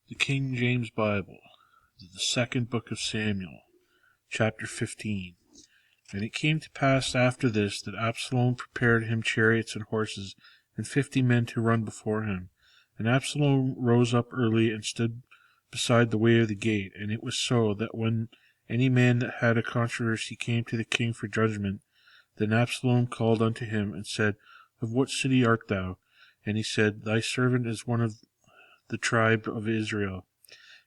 The King James Bible, the second book of Samuel, chapter 15. And it came to pass after this that Absalom prepared him chariots and horses, and 50 men to run before him. And Absalom rose up early and stood beside the way of the gate. And it was so, that when any man that had a controversy came to the king for judgment, then Absalom called unto him, and said, Of what city art thou? And he said, Thy servant is one of the tribe of Israel.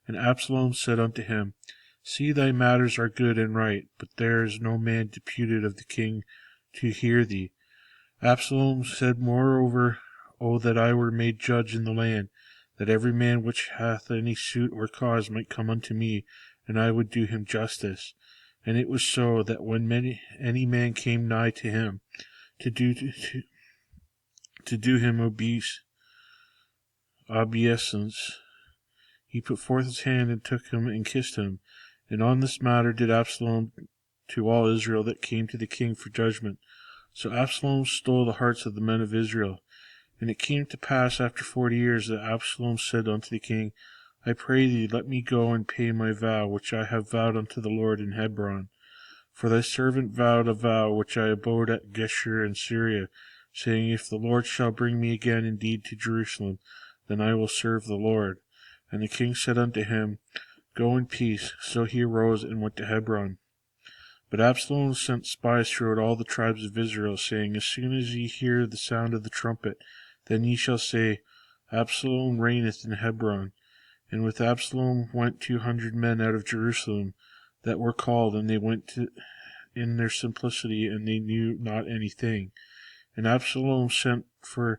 And Absalom said unto him, See, thy matters are good and right, but there is no man deputed of the king to hear thee. Absalom said moreover, O that I were made judge in the land, that every man which hath any suit or cause might come unto me, and I would do him justice. And it was so, that when any man came nigh to him, to do him obeisance, he put forth his hand and took him and kissed him. And on this matter did Absalom to all Israel that came to the king for judgment. So Absalom stole the hearts of the men of Israel. And it came to pass after 40 years that Absalom said unto the king, I pray thee, let me go and pay my vow, which I have vowed unto the Lord in Hebron. For thy servant vowed a vow which I abode at Geshur in Syria, saying, If the Lord shall bring me again indeed to Jerusalem, then I will serve the Lord. And the king said unto him, Go in peace. So he arose and went to Hebron. But Absalom sent spies throughout all the tribes of Israel, saying, As soon as ye hear the sound of the trumpet, then ye shall say, Absalom reigneth in Hebron. And with Absalom went 200 men out of Jerusalem that were called, and they went in their simplicity, and they knew not anything. And Absalom sent for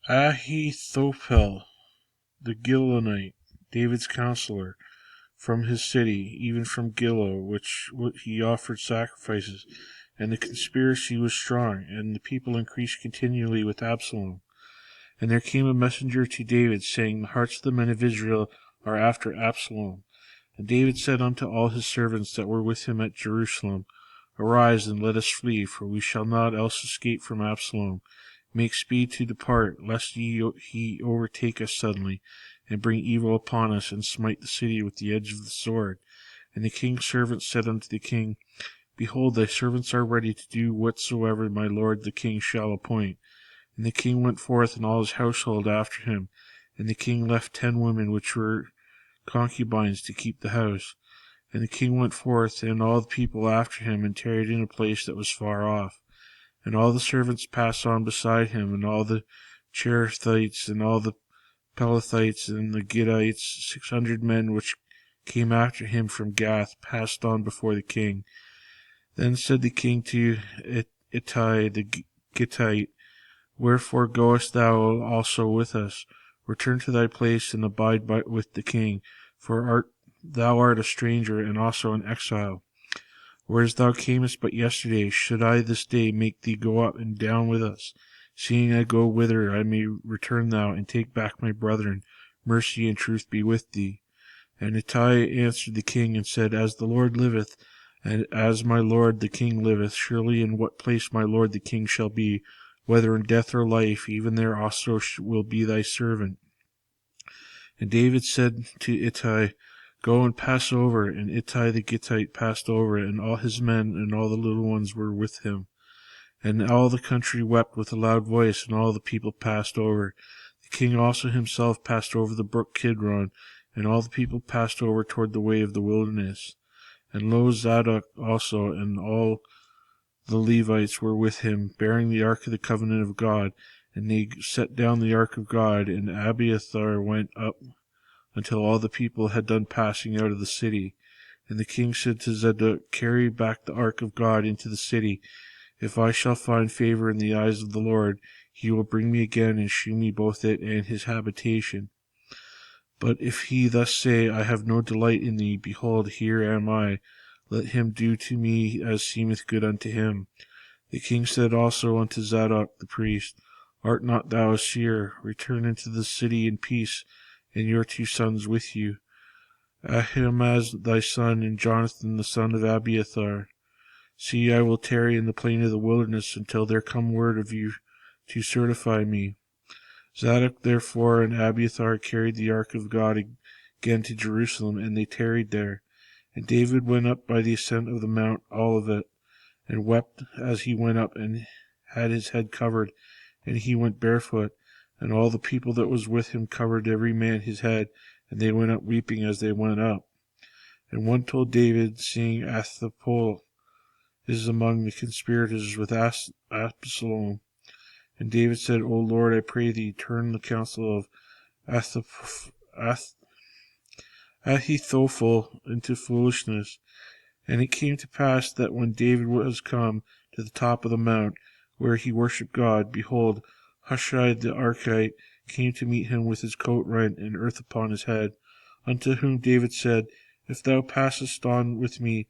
Ahithophel the Gilonite, David's counselor, from his city, even from Gilo, which he offered sacrifices. And the conspiracy was strong, and the people increased continually with Absalom. And there came a messenger to David, saying, The hearts of the men of Israel are after Absalom. And David said unto all his servants that were with him at Jerusalem, Arise, and let us flee, for we shall not else escape from Absalom. Make speed to depart, lest he overtake us suddenly, and bring evil upon us, and smite the city with the edge of the sword. And the king's servants said unto the king, Behold, thy servants are ready to do whatsoever my lord the king shall appoint. And the king went forth, and all his household after him. And the king left 10 women which were concubines to keep the house. And the king went forth, and all the people after him, and tarried in a place that was far off. And all the servants passed on beside him, and all the Cherethites, and all the Pelethites, and the Gittites, 600 men which came after him from Gath, passed on before the king. Then said the king to Ittai the Gittite, Wherefore goest thou also with us? Return to thy place, and abide with the king, for thou art a stranger, and also an exile. Whereas thou camest but yesterday, should I this day make thee go up and down with us? Seeing I go whither I may return thou, and take back my brethren, mercy and truth be with thee. And Ittai answered the king, and said, As the Lord liveth, and as my lord the king liveth, surely in what place my lord the king shall be, whether in death or life, even there also will be thy servant. And David said to Ittai, Go and pass over. And Ittai the Gittite passed over, and all his men and all the little ones were with him. And all the country wept with a loud voice, and all the people passed over. The king also himself passed over the brook Kidron, and all the people passed over toward the way of the wilderness. And lo, Zadok also and all the Levites were with him, bearing the ark of the covenant of God. And they set down the ark of God, and Abiathar went up until all the people had done passing out of the city. And the king said to Zadok, Carry back the ark of God into the city. If I shall find favor in the eyes of the Lord, he will bring me again, and shew me both it and his habitation. But if he thus say, I have no delight in thee, behold, here am I. Let him do to me as seemeth good unto him. The king said also unto Zadok the priest, Art not thou a seer? Return into the city in peace, and your 2 sons with you, Ahimaaz thy son, and Jonathan the son of Abiathar. See, I will tarry in the plain of the wilderness until there come word of you to certify me. Zadok therefore and Abiathar carried the ark of God again to Jerusalem, and they tarried there. And David went up by the ascent of the Mount Olivet, and wept as he went up, and had his head covered, and he went barefoot. And all the people that was with him covered every man his head, and they went up weeping as they went up. And one told David, saying, Ahithophel is among the conspirators with Absalom. And David said, O Lord, I pray thee, turn the counsel of Ahithophel into foolishness. And it came to pass that when David was come to the top of the mount, where he worshipped God, behold, Hushai the Archite came to meet him with his coat rent and earth upon his head, unto whom David said, If thou passest on with me,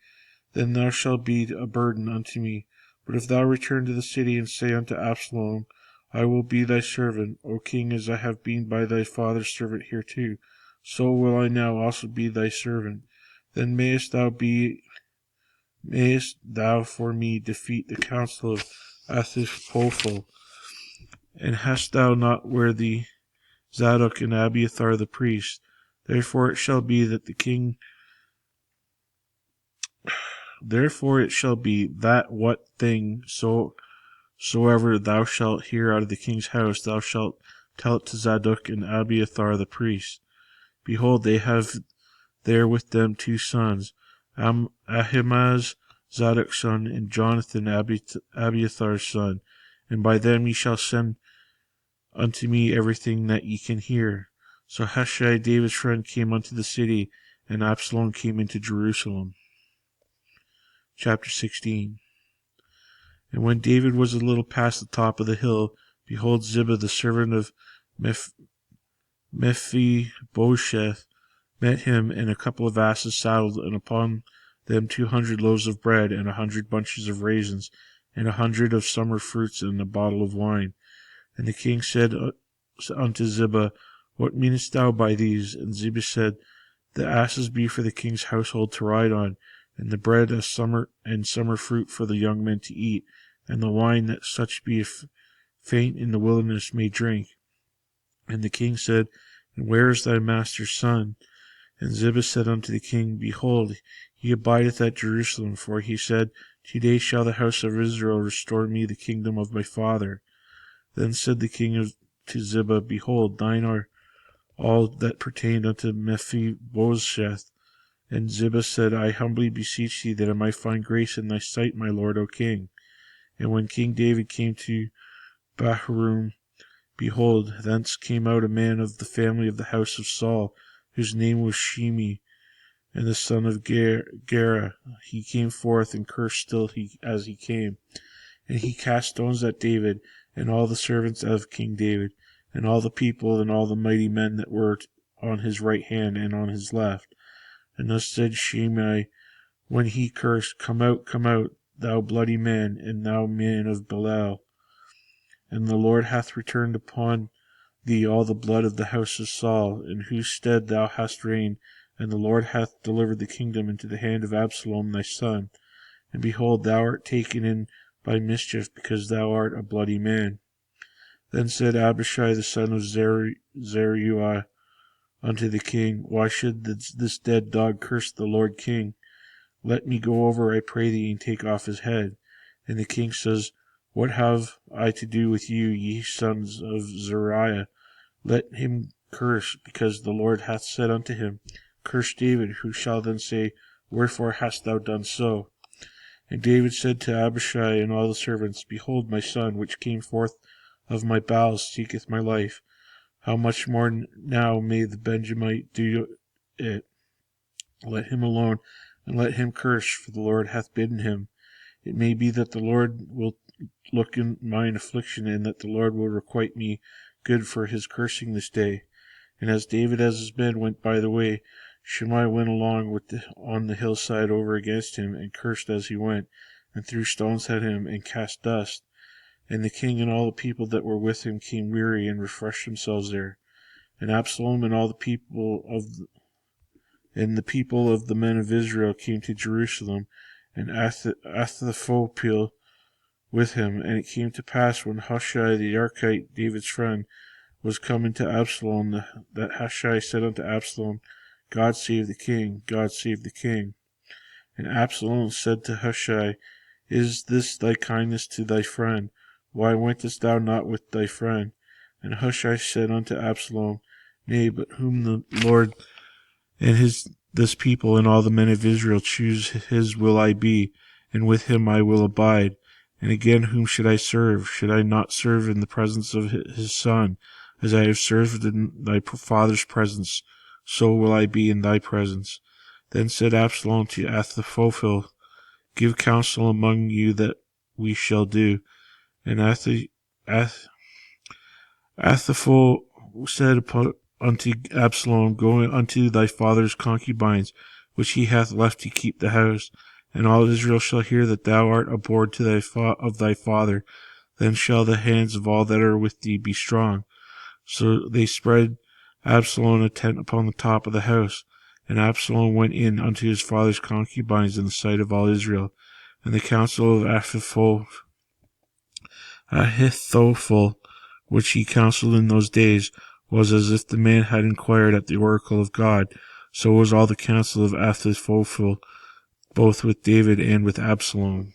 then thou shalt be a burden unto me. But if thou return to the city, and say unto Absalom, I will be thy servant, O king, as I have been by thy father's servant hereto, so will I now also be thy servant. Then mayest thou for me defeat the counsel of Ahithophel. And hast thou not where thee Zadok and Abiathar the priest? Therefore it shall be that what thing soever thou shalt hear out of the king's house, thou shalt tell it to Zadok and Abiathar the priest. Behold, they have there with them 2 sons, Ahimaaz Zadok's son, and Jonathan Abiathar's son, and by them ye shall send unto me everything that ye can hear. So Hushai David's friend came unto the city, and Absalom came into Jerusalem. Chapter 16. And when David was a little past the top of the hill, behold, Ziba the servant of Mephibosheth met him, and a couple of asses saddled, and upon them 200 loaves of bread, and 100 bunches of raisins, and 100 of summer fruits, and a bottle of wine. And the king said unto Ziba, What meanest thou by these? And Ziba said, The asses be for the king's household to ride on, and the bread as summer fruit for the young men to eat, and the wine that such be faint in the wilderness may drink. And the king said, And where is thy master's son? And Ziba said unto the king, Behold, he abideth at Jerusalem, for he said, Today shall the house of Israel restore me the kingdom of my father. Then said the king to Ziba, Behold, thine are all that pertained unto Mephibosheth. And Ziba said, I humbly beseech thee that I might find grace in thy sight, my lord, O king. And when King David came to Bahurim, behold, thence came out a man of the family of the house of Saul, whose name was Shimei, and the son of Gera. He came forth and cursed still as he came. And he cast stones at David, and all the servants of King David, and all the people, and all the mighty men that were on his right hand and on his left. And thus said Shimei, when he cursed, come out, thou bloody man, and thou man of Belial. And the Lord hath returned upon thee all the blood of the house of Saul, in whose stead thou hast reigned, and the Lord hath delivered the kingdom into the hand of Absalom thy son. And behold, thou art taken in by mischief, because thou art a bloody man. Then said Abishai the son of Zeruiah unto the king, Why should this dead dog curse the Lord king? Let me go over, I pray thee, and take off his head. And the king says, What have I to do with you, ye sons of Zeruiah? Let him curse, because the Lord hath said unto him, Curse David. Who shall then say, Wherefore hast thou done so? And David said to Abishai and all the servants, Behold, my son, which came forth of my bowels, seeketh my life. How much more now may the Benjamite do it? Let him alone, and let him curse, for the Lord hath bidden him. It may be that the Lord will look in mine affliction, and that the Lord will requite me good for his cursing this day. And as David as his men went by the way, Shimei went along on the hillside over against him, and cursed as he went, and threw stones at him, and cast dust. And the king and all the people that were with him came weary, and refreshed themselves there. And Absalom and all the people of the men of Israel came to Jerusalem, and Ahithophel with him. And it came to pass, when Hushai the Archite, David's friend, was come into Absalom, that Hushai said unto Absalom, God save the king, God save the king. And Absalom said to Hushai, Is this thy kindness to thy friend? Why wentest thou not with thy friend? And Hushai said unto Absalom, Nay, but whom the Lord and this people and all the men of Israel choose, his will I be, and with him I will abide. And again, whom should I serve? Should I not serve in the presence of his son, as I have served in thy father's presence? So will I be in thy presence. Then said Absalom to Ahithophel, Give counsel among you that we shall do. And Ahithophel said unto Absalom, Go unto thy father's concubines, which he hath left to keep the house, and all Israel shall hear that thou art abhorred to thy father. Then shall the hands of all that are with thee be strong. So they spread Absalom a tent upon the top of the house. And Absalom went in unto his father's concubines in the sight of all Israel. And the counsel of Ahithophel, which he counseled in those days, was as if the man had inquired at the oracle of God. So was all the counsel of Ahithophel, both with David and with Absalom.